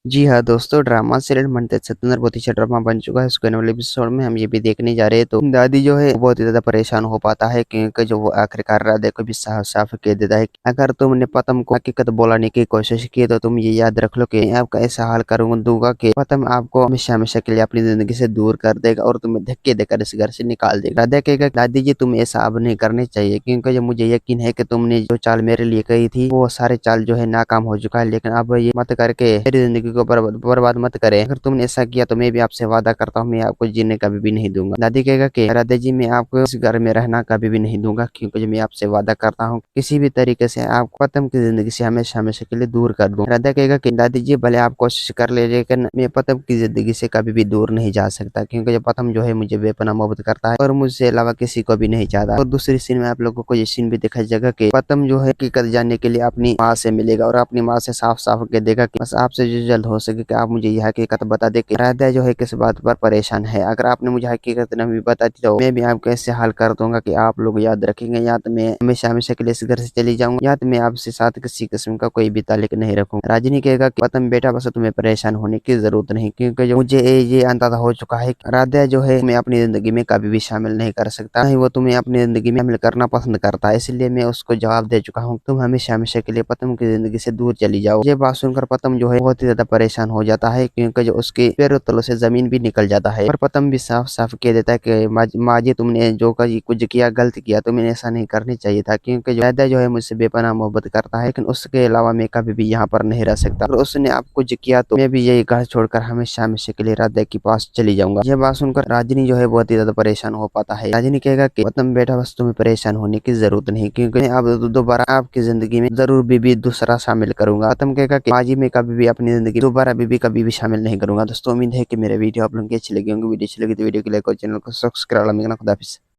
जी हाँ दोस्तों, drama serial मनतेज Satendra बहुत ही अच्छा ड्रामा बन चुका है। उसके आने वाले एपिसोड में हम ये भी देखने जा रहे हैं। तो दादी जो है बहुत ही ज्यादा परेशान हो पाता है, क्योंकि जो वो आखिरकार राधे को भी साफ साफ कह देता है कि अगर तुमने पतम को हकीकत बोलाने की कोशिश की तो तुम ये याद रख लो कि मैं आपका ऐसा हाल करूंगा दूंगा कि पतम आपको हमेशा हमेशा के लिए अपनी जिंदगी से दूर कर देगा और तुम्हें धक्के देकर इस घर से निकाल देगा। राधा कहेगा दादी जी तुम ऐसा अब नहीं करने चाहिए, क्योंकि जो मुझे यकीन है कि तुमने जो चाल मेरे लिए कही थी वो सारे चाल जो है नाकाम हो चुका है। लेकिन अब ये मत करके मेरी जिंदगी को बर्बाद मत करें। अगर तुमने ऐसा किया तो मैं भी आपसे वादा करता हूँ मैं आपको जीने कभी भी नहीं दूंगा। दादी कहेगा कि राधा जी मैं आपको इस घर में रहना कभी भी नहीं दूंगा, क्योंकि जो मैं आपसे वादा करता हूँ किसी भी तरीके से आपको पतम की जिंदगी से हमेशा हमेशा के लिए दूर कर दूं। राधा कहेगा कि दादी जी भले आप कोशिश कर ले, लेकिन मैं पतम की जिंदगी से कभी भी दूर नहीं जा सकता, क्योंकि जो पतम जो है मुझे बेपनाह मोहब्बत करता है और मुझसे अलावा किसी को भी नहीं चाहता। और दूसरी सीन में आप लोगों को ये सीन भी दिखाई जाएगा कि पतम जो है हकीकत जानने के लिए अपनी माँ से मिलेगा और अपनी माँ से साफ साफ कह देगा कि बस आपसे जो जल्द हो सके कि आप मुझे यह हकीकत बता दे कि राधा जो है किस बात पर परेशान है। अगर आपने मुझे हकीकत नहीं बताती तो मैं भी आपको ऐसे हाल कर दूंगा कि आप लोग याद रखेंगे, या तो मैं हमेशा हमेशा के लिए इस घर से चली जाऊंगा, या तो मैं आपसे साथ किसी किस्म का कोई भी ताल्लुक नहीं रखूंगा। राजनी कहेगा कि पतम बेटा बस तुम्हें परेशान होने की जरूरत नहीं, क्योंकि जो मुझे ये अंदाजा हो चुका है कि राधा जो है मैं अपनी जिंदगी में कभी भी शामिल नहीं कर सकता, नहीं वो तुम्हें अपनी जिंदगी में शामिल करना पसंद करता है। इसलिए मैं उसको जवाब दे चुका हूँ, तुम हमेशा हमेशा के लिए पतम की जिंदगी से दूर चली जाओ। ये बात सुनकर पतम जो है बहुत ही ज्यादा परेशान हो जाता है, क्योंकि जो उसके पैरों तलों से जमीन भी निकल जाता है। और पतम भी साफ साफ कह देता है कि माँ जी तुमने जो कुछ किया गलत किया, तुम्हें ऐसा नहीं करनी चाहिए था, क्योंकि जो राधा जो है मुझसे बेपनाह मोहब्बत करता है, लेकिन उसके अलावा मैं कभी भी यहाँ पर नहीं रह सकता। और उसने आप कुछ किया तो मैं भी यही घर छोड़कर हमेशा हमेशा के लिए राधा के पास चली जाऊंगा। यह बात सुनकर राजनी जो है बहुत ही ज्यादा परेशान हो पाता है। राजनी कहेगा कि पतम बेटा बस तुम्हें परेशान होने की जरूरत नहीं, क्योंकि मैं अब दोबारा आपकी जिंदगी में जरूर बीबी दूसरा शामिल करूंगा। पतम कहेगा कि माँ जी मैं कभी भी अपनी जिंदगी दोबारा बीबी कभी भी शामिल नहीं करूंगा। दोस्तों उम्मीद है कि मेरे वीडियो आप लोगों की अच्छी लगी होंगी। वीडियो अच्छी लगी तो वीडियो को लाइक और चैनल को सब्सक्राइब करना। खुदा हाफिज़।